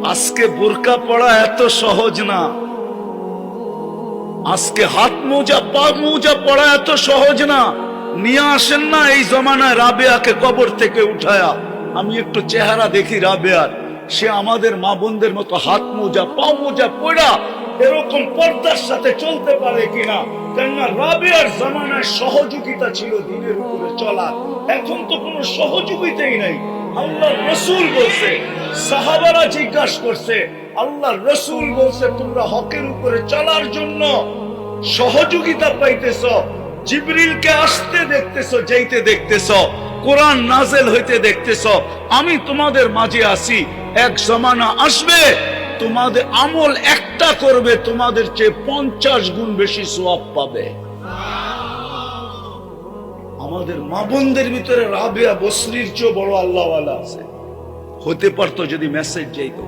আজকে বোরকা পড়া এত সহজ না, আজকে হাত মোজা পা মোজা পড়া এত সহজ না। নিয়ে আসেন না এই জমানায় রাবেয়াকে কবর থেকে উঠায়া, আমি একটু চেহারা দেখি রাবেয়ার, সে আমাদের মা বোনদের মতো হাত মোজা পা মোজা পড়া এরকম পর্দার সাথে চলতে পারে কিনা। কেননা রাবেয়ার জমানায় সহযোগিতা ছিল দিনের উপরে চলা, এখন তো কোনো সহযোগিতাই নাই। আল্লাহ রসুল বলছে, সাহাবারা জিজ্ঞাসা করছে, আল্লাহ রসুল বলছে তোমরা হকের উপরে চলার জন্য সহযোগিতা পাইতেছ, জিবরিলকে আসতে দেখতেছ, যাইতে দেখতেছ, কোরআন নাজেল হইতে দেখতেছ, আমি তোমাদের মাঝে আসি। এক জমানা আসবে তোমাদের আমল একটা করবে, তোমাদের চেয়ে 50 গুণ বেশি সওয়াব পাবে। আমাদের মা বোনদের ভিতরে রাবেয়া বসরির চেয়ে বড় আল্লাহওয়ালা আছে, হতে পারতো যদি মেসেজ যাইতো।